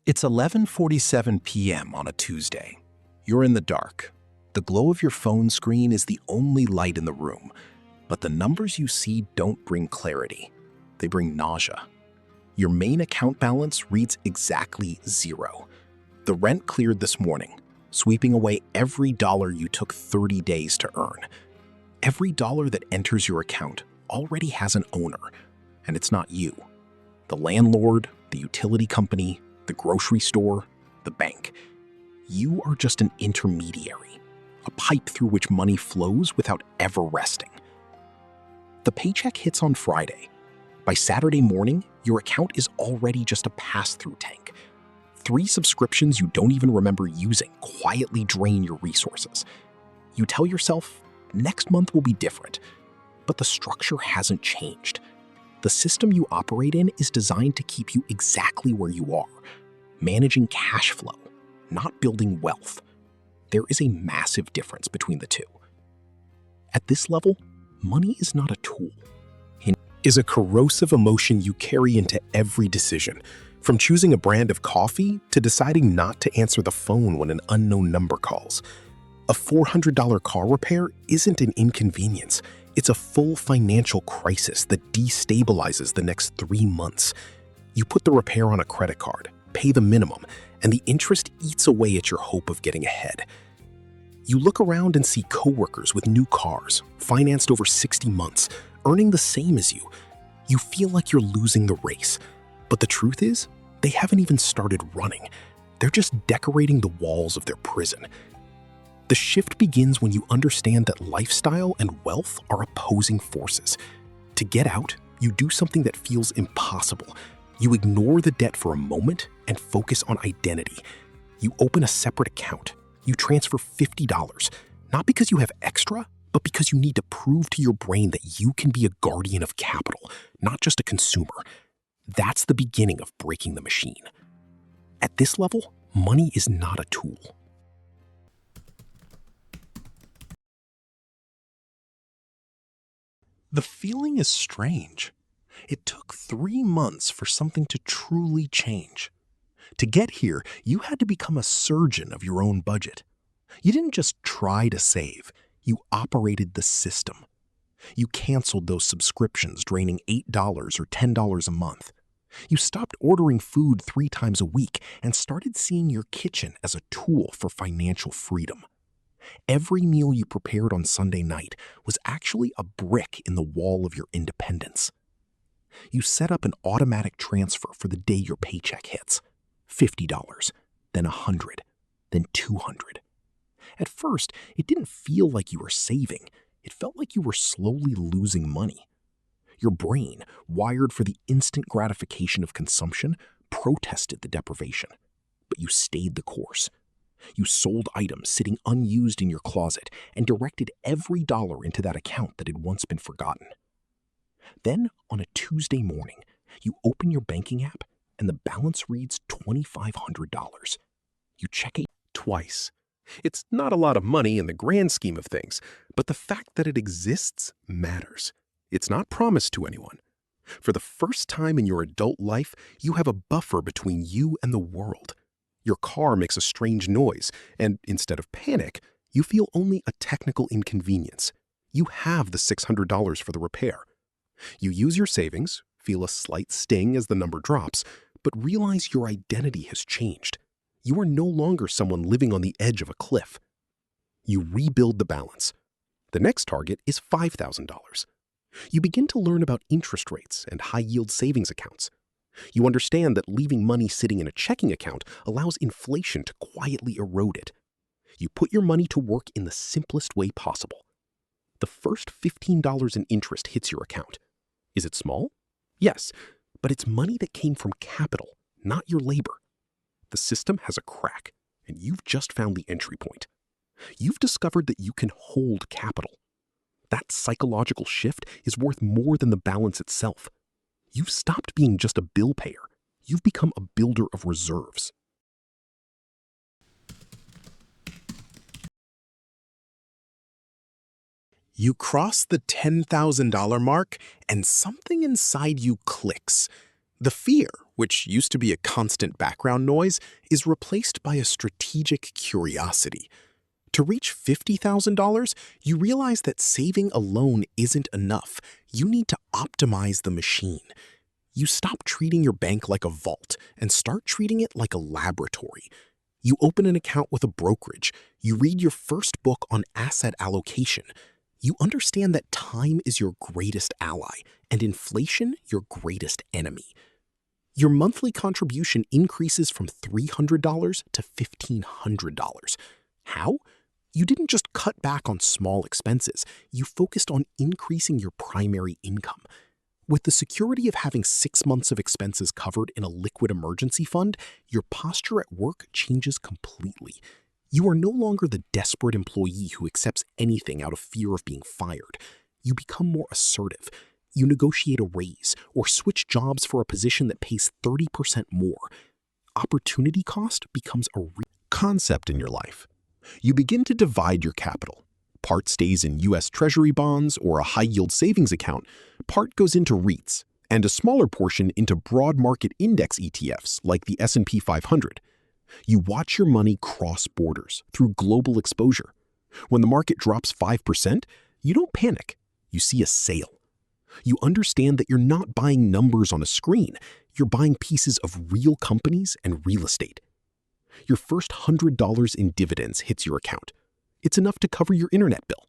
It's 11:47 p.m. on a Tuesday. You're in the dark. The glow of your phone screen is the only light in the room, but the numbers you see don't bring clarity. They bring nausea. Your main account balance reads exactly zero. The rent cleared this morning, sweeping away every dollar you took 30 days to earn. Every dollar that enters your account already has an owner, and it's not you. The landlord, the utility company, the grocery store, the bank. You are just an intermediary, a pipe through which money flows without ever resting. The paycheck hits on Friday. By Saturday morning, your account is already just a pass-through tank. 3 subscriptions you don't even remember using quietly drain your resources. You tell yourself, next month will be different, but the structure hasn't changed. The system you operate in is designed to keep you exactly where you are, managing cash flow, not building wealth. There is a massive difference between the two. At this level, money is not a tool. It is a corrosive emotion you carry into every decision, from choosing a brand of coffee to deciding not to answer the phone when an unknown number calls. A $400 car repair isn't an inconvenience. It's a full financial crisis that destabilizes the next 3 months. You put the repair on a credit card, pay the minimum, and the interest eats away at your hope of getting ahead. You look around and see coworkers with new cars, financed over 60 months, earning the same as you. You feel like you're losing the race. But the truth is, they haven't even started running. They're just decorating the walls of their prison. The shift begins when you understand that lifestyle and wealth are opposing forces. To get out, you do something that feels impossible. You ignore the debt for a moment and focus on identity. You open a separate account. You transfer $50, not because you have extra, but because you need to prove to your brain that you can be a guardian of capital, not just a consumer. That's the beginning of breaking the machine. At this level, money is not a tool. The feeling is strange. It took 3 months for something to truly change. To get here, you had to become a surgeon of your own budget. You didn't just try to save, you operated the system. You canceled those subscriptions draining $8 or $10 a month. You stopped ordering food 3 times a week and started seeing your kitchen as a tool for financial freedom. Every meal you prepared on Sunday night was actually a brick in the wall of your independence. You set up an automatic transfer for the day your paycheck hits. $50, then $100, then $200. At first, it didn't feel like you were saving. It felt like you were slowly losing money. Your brain, wired for the instant gratification of consumption, protested the deprivation. But you stayed the course. You sold items sitting unused in your closet and directed every dollar into that account that had once been forgotten. Then, on a Tuesday morning, you open your banking app and the balance reads $2,500. You check it Twice. It's not a lot of money in the grand scheme of things, but the fact that it exists matters. It's not promised to anyone. For the first time in your adult life, you have a buffer between you and the world. Your car makes a strange noise, and instead of panic, you feel only a technical inconvenience. You have the $600 for the repair. You use your savings, feel a slight sting as the number drops, but realize your identity has changed. You are no longer someone living on the edge of a cliff. You rebuild the balance. The next target is $5,000. You begin to learn about interest rates and high-yield savings accounts. You understand that leaving money sitting in a checking account allows inflation to quietly erode it. You put your money to work in the simplest way possible. The first $15 in interest hits your account. Is it small? Yes, but it's money that came from capital, not your labor. The system has a crack, and you've just found the entry point. You've discovered that you can hold capital. That psychological shift is worth more than the balance itself. You've stopped being just a bill payer. You've become a builder of reserves. You cross the $10,000 mark and something inside you clicks. The fear, which used to be a constant background noise, is replaced by a strategic curiosity. To reach $50,000, you realize that saving alone isn't enough. You need to optimize the machine. You stop treating your bank like a vault and start treating it like a laboratory. You open an account with a brokerage. You read your first book on asset allocation. You understand that time is your greatest ally and inflation your greatest enemy. Your monthly contribution increases from $300 to $1,500. How? You didn't just cut back on small expenses. You focused on increasing your primary income. With the security of having 6 months of expenses covered in a liquid emergency fund, your posture at work changes completely. You are no longer the desperate employee who accepts anything out of fear of being fired. You become more assertive. You negotiate a raise or switch jobs for a position that pays 30% more. Opportunity cost becomes a real concept in your life. You begin to divide your capital. Part stays in U.S. Treasury bonds or a high-yield savings account, part goes into REITs, and a smaller portion into broad market index ETFs like the S&P 500. You watch your money cross borders through global exposure. When the market drops 5%, you don't panic. You see a sale. You understand that you're not buying numbers on a screen. You're buying pieces of real companies and real estate. Your first $100 in dividends hits your account. It's enough to cover your internet bill.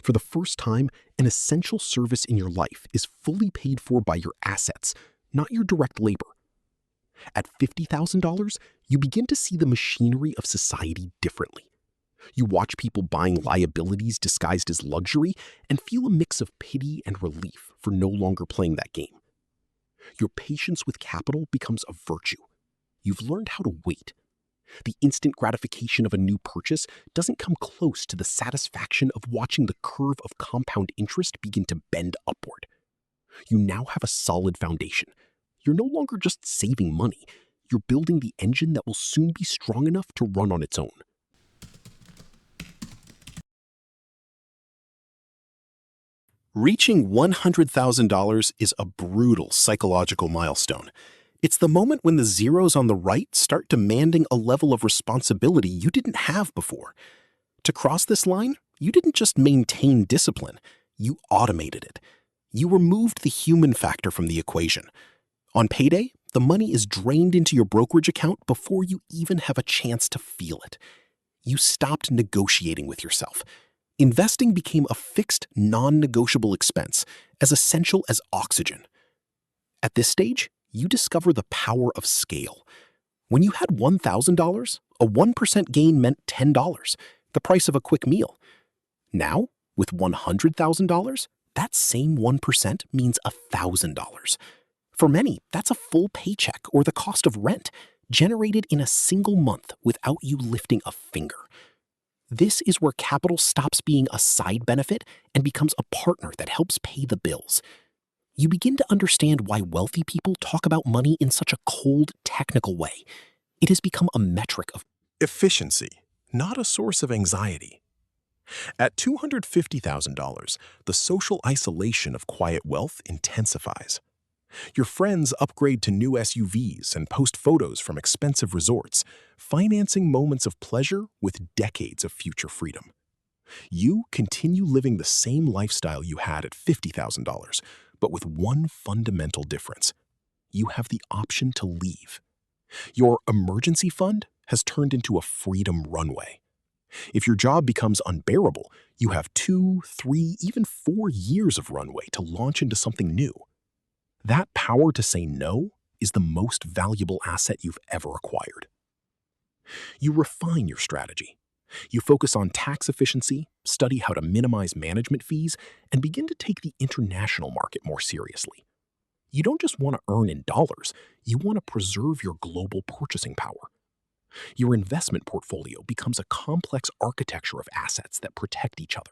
For the first time, an essential service in your life is fully paid for by your assets, not your direct labor. At $50,000, you begin to see the machinery of society differently. You watch people buying liabilities disguised as luxury and feel a mix of pity and relief for no longer playing that game. Your patience with capital becomes a virtue. You've learned how to wait. The instant gratification of a new purchase doesn't come close to the satisfaction of watching the curve of compound interest begin to bend upward. You now have a solid foundation. You're no longer just saving money. You're building the engine that will soon be strong enough to run on its own. Reaching $100,000 is a brutal psychological milestone. It's the moment when the zeros on the right start demanding a level of responsibility you didn't have before. To cross this line, you didn't just maintain discipline, you automated it. You removed the human factor from the equation. On payday, the money is drained into your brokerage account before you even have a chance to feel it. You stopped negotiating with yourself. Investing became a fixed, non-negotiable expense, as essential as oxygen. At this stage, you discover the power of scale. When you had $1,000, a 1% gain meant $10, the price of a quick meal. Now, with $100,000, that same 1% means $1,000. For many, that's a full paycheck or the cost of rent, generated in a single month without you lifting a finger. This is where capital stops being a side benefit and becomes a partner that helps pay the bills. You begin to understand why wealthy people talk about money in such a cold, technical way. It has become a metric of Efficiency, not a source of anxiety. At $250,000, the social isolation of quiet wealth intensifies. Your friends upgrade to new SUVs and post photos from expensive resorts, financing moments of pleasure with decades of future freedom. You continue living the same lifestyle you had at $50,000, but with one fundamental difference. You have the option to leave. Your emergency fund has turned into a freedom runway. If your job becomes unbearable, you have 2, 3, even 4 years of runway to launch into something new. That power to say no is the most valuable asset you've ever acquired. You refine your strategy. You focus on tax efficiency, study how to minimize management fees, and begin to take the international market more seriously. You don't just want to earn in dollars, you want to preserve your global purchasing power. Your investment portfolio becomes a complex architecture of assets that protect each other.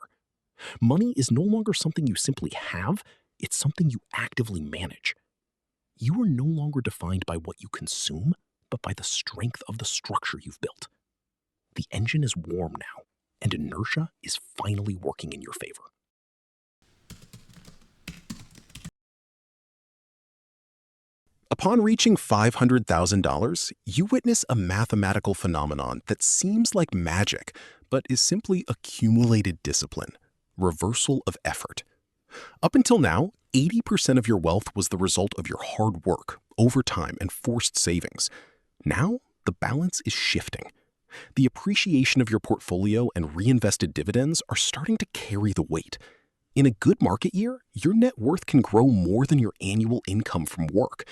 Money is no longer something you simply have, it's something you actively manage. You are no longer defined by what you consume, but by the strength of the structure you've built. The engine is warm now, and inertia is finally working in your favor. Upon reaching $500,000, you witness a mathematical phenomenon that seems like magic, but is simply accumulated discipline, reversal of effort. Up until now, 80% of your wealth was the result of your hard work, overtime, and forced savings. Now, the balance is shifting. The appreciation of your portfolio and reinvested dividends are starting to carry the weight. In a good market year, your net worth can grow more than your annual income from work.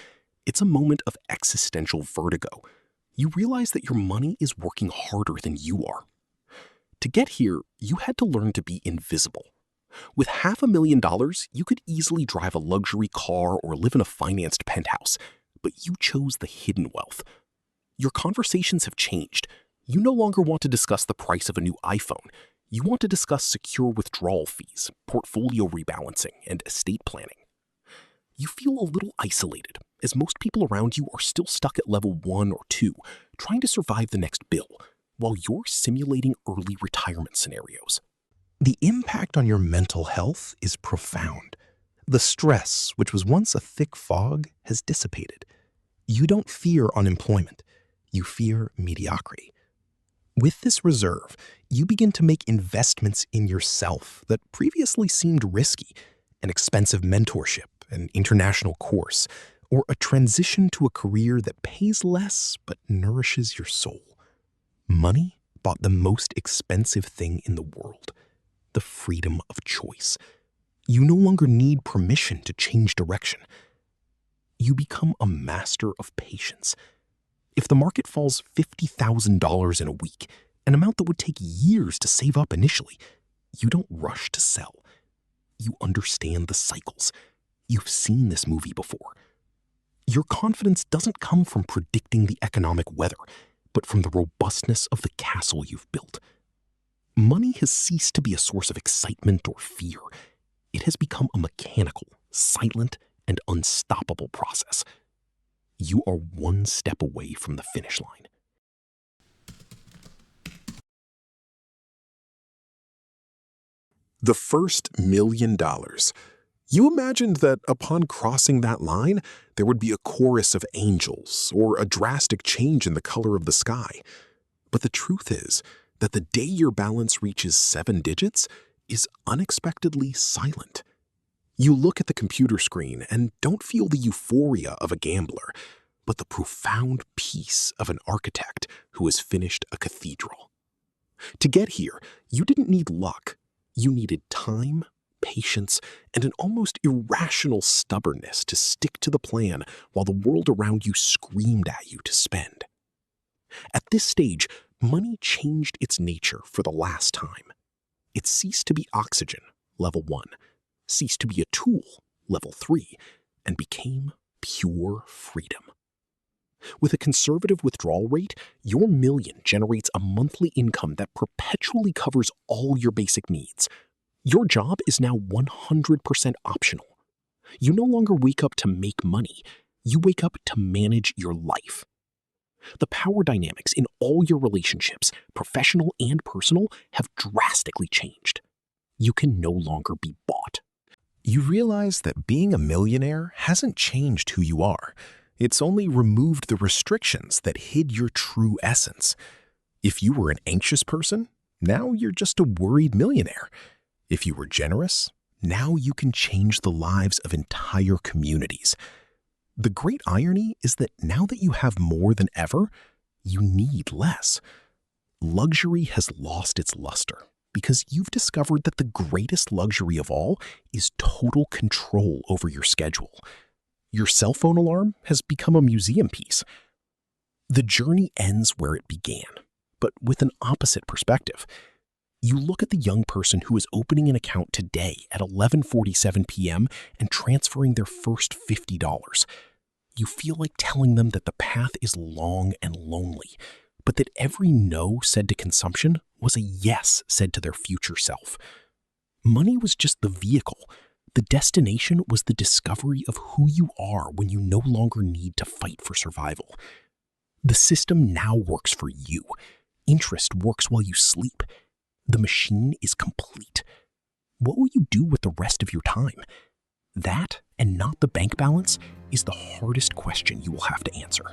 It's a moment of existential vertigo. You realize that your money is working harder than you are. To get here, you had to learn to be invisible. With $500,000, you could easily drive a luxury car or live in a financed penthouse, but you chose the hidden wealth. Your conversations have changed. You no longer want to discuss the price of a new iPhone. You want to discuss secure withdrawal fees, portfolio rebalancing, and estate planning. You feel a little isolated, as most people around you are still stuck at level 1 or 2, trying to survive the next bill, while you're simulating early retirement scenarios. The impact on your mental health is profound. The stress, which was once a thick fog, has dissipated. You don't fear unemployment. You fear mediocrity. With this reserve, you begin to make investments in yourself that previously seemed risky, an expensive mentorship, an international course, or a transition to a career that pays less but nourishes your soul. Money bought the most expensive thing in the world, the freedom of choice. You no longer need permission to change direction. You become a master of patience. If the market falls $50,000 in a week, an amount that would take years to save up initially, you don't rush to sell. You understand the cycles. You've seen this movie before. Your confidence doesn't come from predicting the economic weather, but from the robustness of the castle you've built. Money has ceased to be a source of excitement or fear. It has become a mechanical, silent, and unstoppable process. You are one step away from the finish line. The first $1 million. You imagined that upon crossing that line, there would be a chorus of angels or a drastic change in the color of the sky. But the truth is that the day your balance reaches 7 digits is unexpectedly silent. You look at the computer screen and don't feel the euphoria of a gambler, but the profound peace of an architect who has finished a cathedral. To get here, you didn't need luck. You needed time, patience, and an almost irrational stubbornness to stick to the plan while the world around you screamed at you to spend. At this stage, money changed its nature for the last time. It ceased to be oxygen, level 1, ceased to be a tool, level 3, and became pure freedom. With a conservative withdrawal rate, your million generates a monthly income that perpetually covers all your basic needs. Your job is now 100% optional. You no longer wake up to make money. You wake up to manage your life. The power dynamics in all your relationships, professional and personal, have drastically changed. You can no longer be bought. You realize that being a millionaire hasn't changed who you are. It's only removed the restrictions that hid your true essence. If you were an anxious person, now you're just a worried millionaire. If you were generous, now you can change the lives of entire communities. The great irony is that now that you have more than ever, you need less. Luxury has lost its luster because you've discovered that the greatest luxury of all is total control over your schedule. Your cell phone alarm has become a museum piece. The journey ends where it began, but with an opposite perspective. You look at the young person who is opening an account today at 11:47 p.m. and transferring their first $50. You feel like telling them that the path is long and lonely, but that every no said to consumption was a yes said to their future self. Money was just the vehicle. The destination was the discovery of who you are when you no longer need to fight for survival. The system now works for you. Interest works while you sleep. The machine is complete. What will you do with the rest of your time? That, and not the bank balance, is the hardest question you will have to answer.